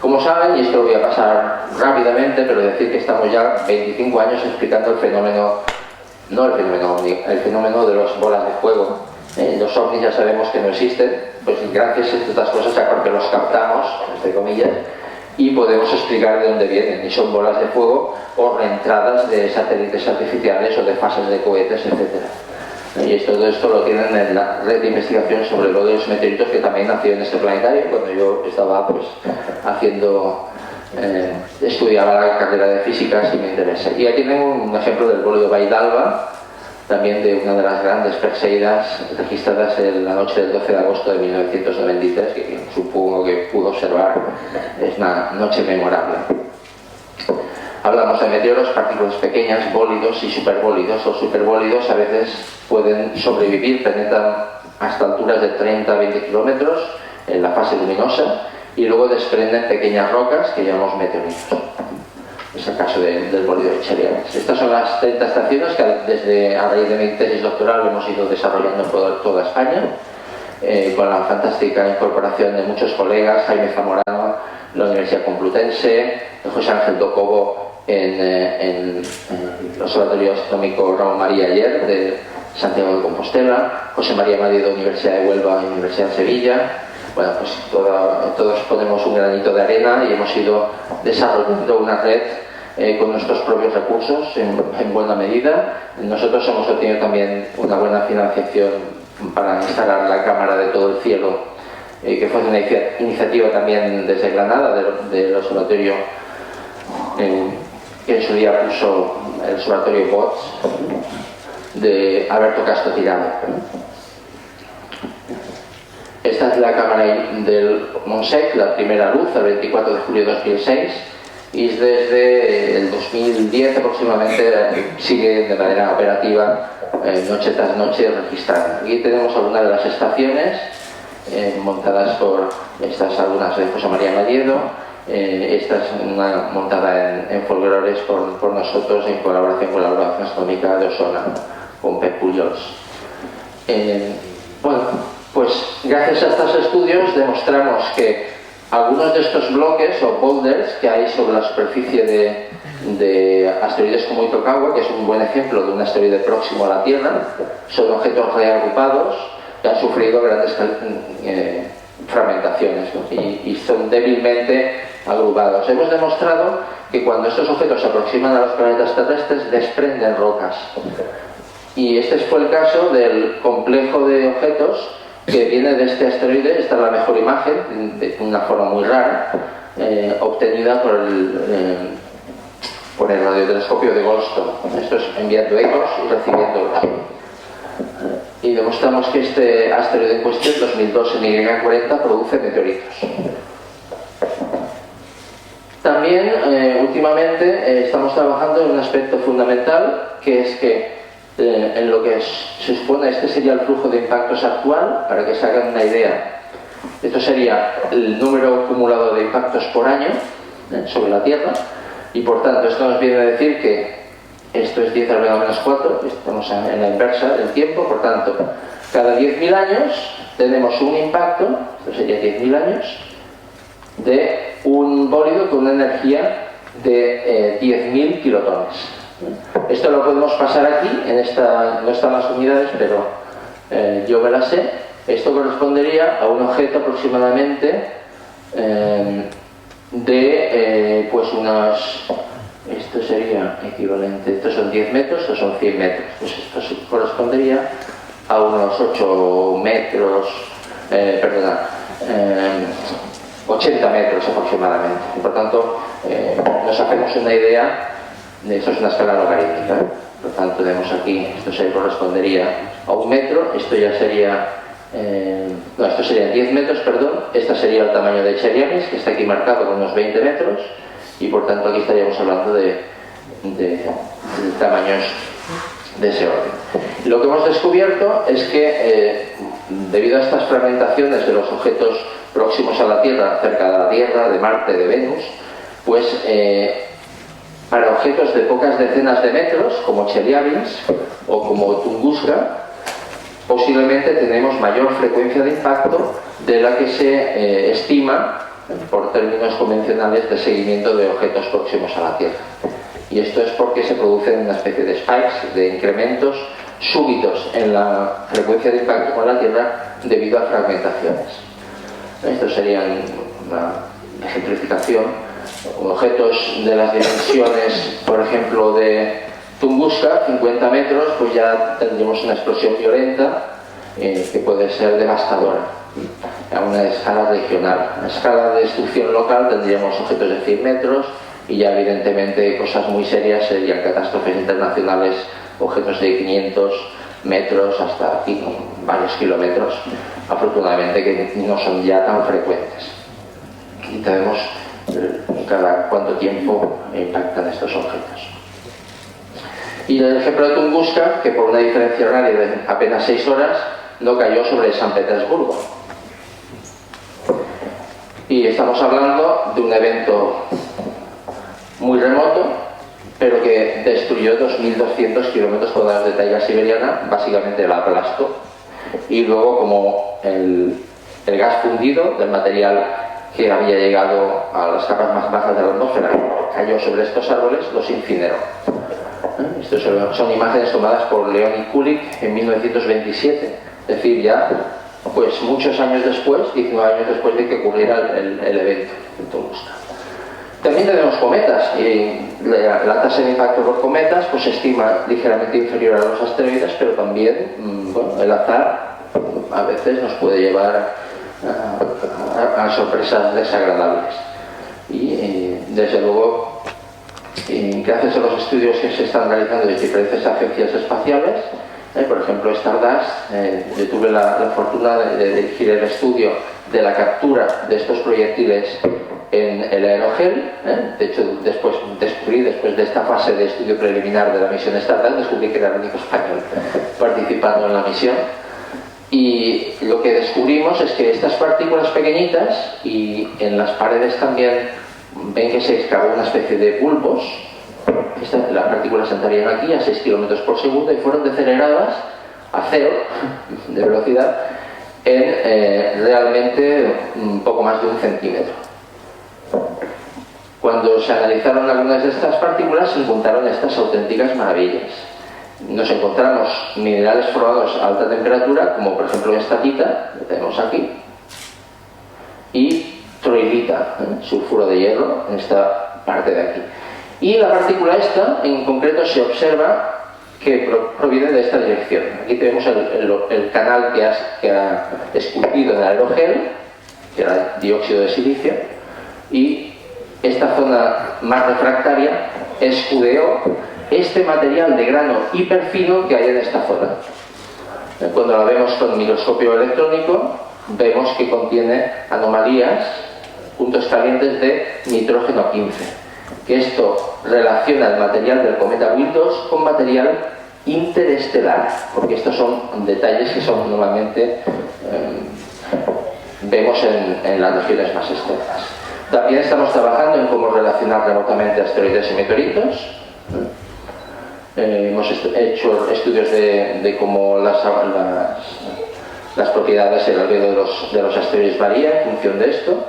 [SPEAKER 1] Como saben, y esto lo voy a pasar rápidamente, pero decir que estamos ya 25 años explicando el fenómeno, no el fenómeno ovni, el fenómeno de las bolas de fuego. Los ovnis ya sabemos que no existen, pues gracias a estas cosas ya porque los captamos, entre comillas, y podemos explicar de dónde vienen, y son bolas de fuego o reentradas de satélites artificiales o de fases de cohetes, etc. Y todo esto lo tienen en la red de investigación sobre lo de los meteoritos, que también nació en este planetario cuando yo estaba pues estudiaba la carrera de física, si me interesa. Y aquí tengo un ejemplo del bólido Baidalba, también de una de las grandes Perseidas registradas en la noche del 12 de agosto de 1993, que supongo que pudo observar. Es una noche memorable. Hablamos de meteoros, partículas pequeñas, bólidos y superbólidos. Los superbólidos a veces pueden sobrevivir, penetran hasta alturas de 30-20 kilómetros en la fase luminosa y luego desprenden pequeñas rocas que llamamos meteoritos. Es el caso del bólido de Cheliables. Estas son las 30 estaciones que desde a raíz de mi tesis doctoral hemos ido desarrollando por toda España, con la fantástica incorporación de muchos colegas, Jaime Zamorano, la Universidad Complutense, José Ángel Docobo en el Observatorio Astronómico Ramón María Ayer de Santiago de Compostela, José María Madrid de Universidad de Huelva y Universidad de Sevilla. Bueno, pues todos ponemos un granito de arena y hemos ido desarrollando una red con nuestros propios recursos en buena medida. Nosotros hemos obtenido también una buena financiación para instalar la cámara de todo el cielo, que fue una iniciativa también desde Granada, del observatorio que en su día puso el observatorio BOTS de Alberto Castro Tirado. Esta es la cámara del Monsec, la primera luz, el 24 de julio de 2006, y desde el 2010 aproximadamente sigue de manera operativa noche tras noche registrando. Aquí tenemos algunas de las estaciones montadas por estas algunas de José María Malledo. Esta es una montada en Folgueroles por nosotros en colaboración con la Organización Astronómica de Osona, con Pep Pujols. Bueno, pues gracias a estos estudios demostramos que algunos de estos bloques o boulders que hay sobre la superficie de asteroides como Itokawa, que es un buen ejemplo de un asteroide próximo a la Tierra, son objetos reagrupados que han sufrido grandes fragmentaciones, ¿no? y son débilmente agrupados. Hemos demostrado que cuando estos objetos se aproximan a los planetas terrestres desprenden rocas, y este fue el caso del complejo de objetos que viene de este asteroide. Esta es la mejor imagen, de una forma muy rara, obtenida por el radiotelescopio de Goldstone. Esto es enviando ecos y recibiéndolos. Y demostramos que este asteroide en cuestión, 2002 NY40, produce meteoritos. También, últimamente, estamos trabajando en un aspecto fundamental, que es que en lo que se supone este sería el flujo de impactos actual. Para que se hagan una idea, esto sería el número acumulado de impactos por año sobre la Tierra, y por tanto esto nos viene a decir que esto es 10 al menos 4, estamos en la inversa del tiempo. Por tanto, cada 10.000 años tenemos un impacto, esto sería 10.000 años, de un bólido con una energía de 10.000 kilotones. Esto lo podemos pasar aquí, no están las unidades, pero yo me las sé. Esto correspondería a un objeto aproximadamente de pues unos... Esto sería equivalente, estos son 10 metros, estos son 100 metros. Pues esto correspondería a unos 8 metros, 80 metros aproximadamente. Por tanto, nos hacemos una idea. Esto es una escala logarítmica, ¿eh? Por lo tanto, tenemos aquí, esto se correspondería a 1 metro, esto ya sería, no, esto sería 10 metros, perdón, este sería el tamaño de Chelyabinsk, que está aquí marcado con unos 20 metros, y por tanto aquí estaríamos hablando de tamaños de ese orden. Lo que hemos descubierto es que, debido a estas fragmentaciones de los objetos próximos a la Tierra, cerca de la Tierra, de Marte, de Venus, pues para objetos de pocas decenas de metros, como Chelyabinsk o como Tunguska, posiblemente tenemos mayor frecuencia de impacto de la que se estima por términos convencionales de seguimiento de objetos próximos a la Tierra. Y esto es porque se producen una especie de spikes, de incrementos súbitos en la frecuencia de impacto con la Tierra debido a fragmentaciones. Esto sería una ejemplificación. Objetos de las dimensiones, por ejemplo, de Tunguska, 50 metros, pues ya tendríamos una explosión violenta que puede ser devastadora a una escala regional. A escala de destrucción local tendríamos objetos de 100 metros, y ya evidentemente cosas muy serias serían catástrofes internacionales, objetos de 500 metros hasta varios kilómetros, afortunadamente, que no son ya tan frecuentes. Aquí tenemos cada cuánto tiempo impactan estos objetos. Y el ejemplo de Tunguska, que por una diferencia horaria de apenas 6 horas no cayó sobre San Petersburgo. Y estamos hablando de un evento muy remoto, pero que destruyó 2.200 kilómetros cuadrados de taiga siberiana, básicamente la aplastó. Y luego, como el gas fundido del material que había llegado a las capas más bajas de la atmósfera cayó sobre estos árboles, los incineró. Estas son imágenes tomadas por Leonid Kulik en 1927, es decir, ya pues muchos años después, 19 años después de que ocurriera el evento en Tunguska. También tenemos cometas, y la tasa de impacto por cometas pues se estima ligeramente inferior a los asteroides, pero también bueno, el azar a veces nos puede llevar a sorpresas desagradables. Y desde luego, gracias a los estudios que se están realizando en diferentes agencias espaciales, por ejemplo Stardust, yo tuve la fortuna de dirigir el estudio de la captura de estos proyectiles en el aerogel. De hecho, después de esta fase de estudio preliminar de la misión Stardust, descubrí que era el único español participando en la misión. Y lo que descubrimos es que estas partículas pequeñitas, y en las paredes también ven que se excavó una especie de bulbos, las partículas entrarían aquí a 6 km por segundo y fueron deceleradas a 0 de velocidad en realmente un poco más de 1 centímetro. Cuando se analizaron algunas de estas partículas, se encontraron estas auténticas maravillas. Nos encontramos minerales formados a alta temperatura, como por ejemplo estatita, que tenemos aquí, y troilita, sulfuro de hierro, en esta parte de aquí. Y la partícula esta, en concreto, se observa que proviene de esta dirección. Aquí tenemos el canal que ha esculpido en el aerogel, que era dióxido de silicio, y esta zona más refractaria escudeó este material de grano hiperfino que hay en esta zona. Cuando la vemos con microscopio electrónico, vemos que contiene anomalías, puntos calientes de nitrógeno 15. Que esto relaciona el material del cometa Will-2 con material interestelar, porque estos son detalles que son normalmente vemos en las regiones más externas. También estamos trabajando en cómo relacionar remotamente asteroides y meteoritos. Hemos hecho estudios de cómo las propiedades y el albedo de los asteroides varía en función de esto.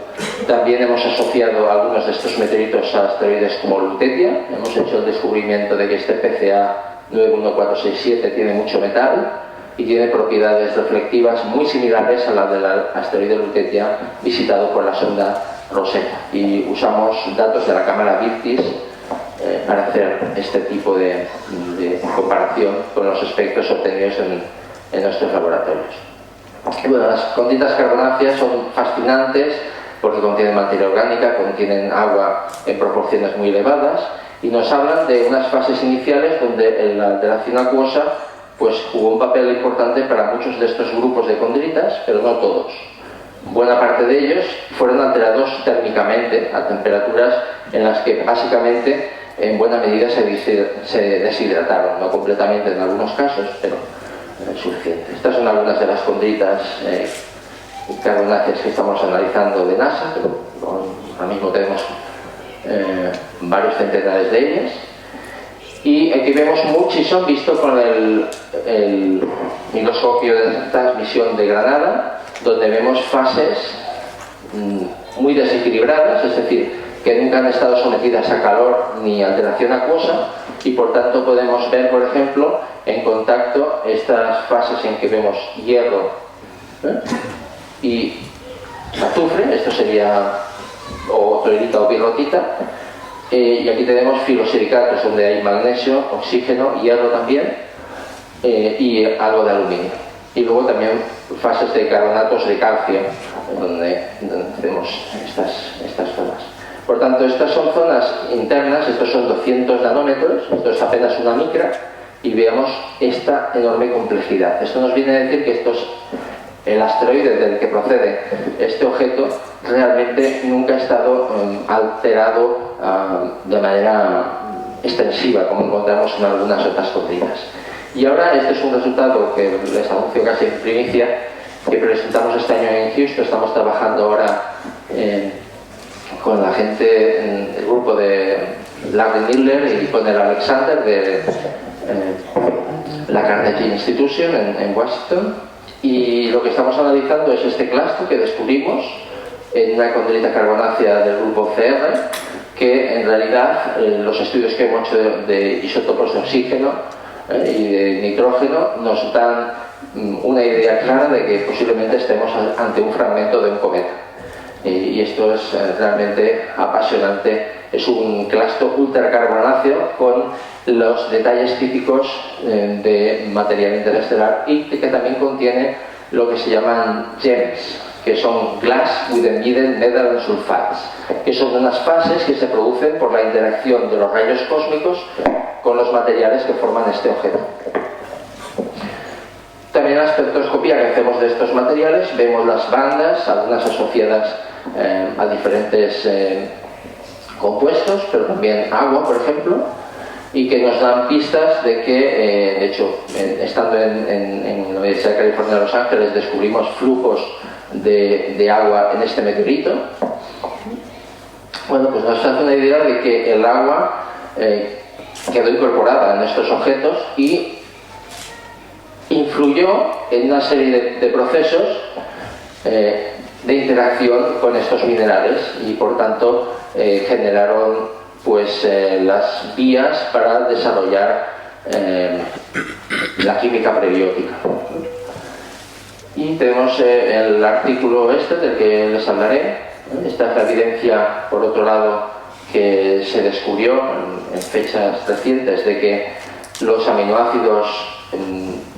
[SPEAKER 1] También hemos asociado algunos de estos meteoritos a asteroides como Lutetia. Hemos hecho el descubrimiento de que este PCA 91467 tiene mucho metal y tiene propiedades reflectivas muy similares a las del asteroide Lutetia visitado por la sonda Rosetta. Y usamos datos de la cámara Virtis para hacer este tipo de comparación con los espectros obtenidos en nuestros laboratorios. Y bueno, las condritas carbonáceas son fascinantes porque contienen materia orgánica, contienen agua en proporciones muy elevadas y nos hablan de unas fases iniciales donde la alteración acuosa pues jugó un papel importante para muchos de estos grupos de condritas, pero no todos. Buena parte de ellos fueron alterados térmicamente a temperaturas en las que básicamente en buena medida se deshidrataron, no completamente en algunos casos, pero suficiente. Estas son algunas de las condritas carbonáceas que estamos analizando de NASA, pero ahora mismo tenemos varios centenares de ellas. Y aquí vemos muchísimo visto con el microscopio de transmisión de Granada, donde vemos fases muy desequilibradas, es decir, que nunca han estado sometidas a calor ni alteración acuosa, y por tanto podemos ver, por ejemplo, en contacto estas fases en que vemos hierro y azufre, esto sería o troilita o pirrotita, y aquí tenemos filosilicatos donde hay magnesio, oxígeno, hierro también, y algo de aluminio. Y luego también fases de carbonatos de calcio, donde tenemos estas zonas. Por tanto, estas son zonas internas, estos son 200 nanómetros, esto es apenas una micra, y veamos esta enorme complejidad. Esto nos viene a decir que el asteroide del que procede este objeto realmente nunca ha estado alterado de manera extensiva, como encontramos en algunas otras condritas. Y ahora este es un resultado que les anuncio casi en primicia, que presentamos este año en Houston. Estamos trabajando ahora con la gente, el grupo de Larry Miller y con el Alexander de la Carnegie Institution en Washington, y lo que estamos analizando es este clasto que descubrimos en una condrita carbonácea del grupo CR, que en realidad los estudios que hemos hecho de isótopos de oxígeno y de nitrógeno nos dan una idea clara de que posiblemente estemos ante un fragmento de un cometa. Y esto es realmente apasionante. Es un clasto ultracarbonáceo con los detalles típicos de material interestelar, y que también contiene lo que se llaman GEMS, que son Glass with Embedded Metal Sulfides, que son unas fases que se producen por la interacción de los rayos cósmicos con los materiales que forman este objeto. También
[SPEAKER 2] en la espectroscopía que hacemos de estos materiales vemos las bandas, algunas asociadas a diferentes compuestos, pero también agua, por ejemplo, y que nos dan pistas de que, de hecho, estando en la Universidad de California de Los Ángeles, descubrimos flujos de agua en este meteorito. Bueno, pues nos hace una idea de que el agua quedó incorporada en estos objetos y influyó en una serie de procesos de interacción con estos minerales y por tanto generaron pues las vías para desarrollar la química prebiótica. Y tenemos el artículo este del que les hablaré. Esta es la evidencia, por otro lado, que se descubrió en fechas recientes de que los aminoácidos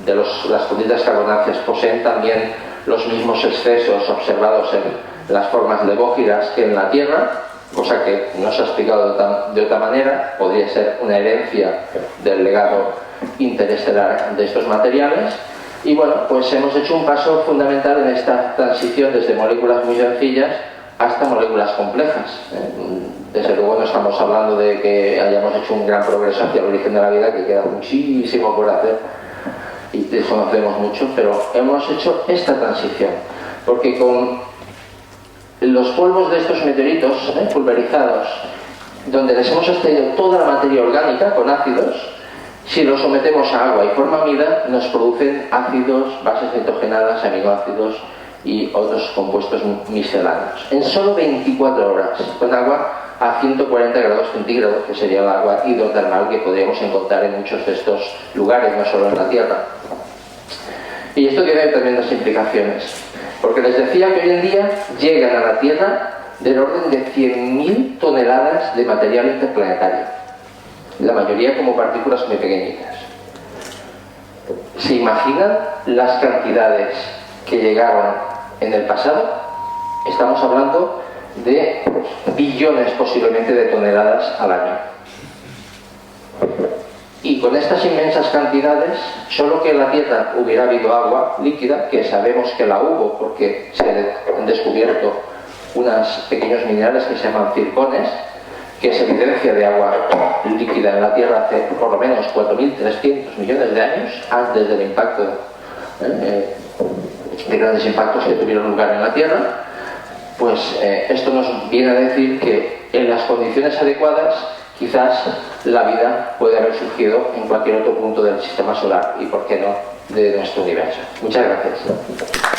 [SPEAKER 2] de las conditas carbonáceas poseen también los mismos excesos observados en las formas levógiras que en la Tierra, cosa que no se ha explicado de otra manera. Podría ser una herencia del legado interestelar de estos materiales. Y bueno, pues hemos hecho un paso fundamental en esta transición desde moléculas muy sencillas hasta moléculas complejas. Desde luego no estamos hablando de que hayamos hecho un gran progreso hacia el origen de la vida, que queda muchísimo por hacer y desconocemos mucho, pero hemos hecho esta transición, porque con los polvos de estos meteoritos pulverizados, donde les hemos extraído toda la materia orgánica con ácidos, si los sometemos a agua y formamida, nos producen ácidos, bases nitrogenadas, aminoácidos y otros compuestos misceláneos. En solo 24 horas, con agua a 140 grados centígrados, que sería el agua hidrotermal que podríamos encontrar en muchos de estos lugares, no solo en la Tierra. Y esto tiene tremendas implicaciones, porque les decía que hoy en día llegan a la Tierra del orden de 100.000 toneladas de material interplanetario, la mayoría como partículas muy pequeñitas. ¿Se imaginan las cantidades que llegaron en el pasado? Estamos hablando de billones posiblemente de toneladas al año. Y con estas inmensas cantidades, solo que en la Tierra hubiera habido agua líquida, que sabemos que la hubo porque se han descubierto unos pequeños minerales que se llaman circones, que es evidencia de agua líquida en la Tierra hace por lo menos 4.300 millones de años, antes del impacto de grandes impactos que tuvieron lugar en la Tierra. Pues esto nos viene a decir que en las condiciones adecuadas quizás la vida puede haber surgido en cualquier otro punto del sistema solar y, por qué no, de nuestro universo. Muchas gracias.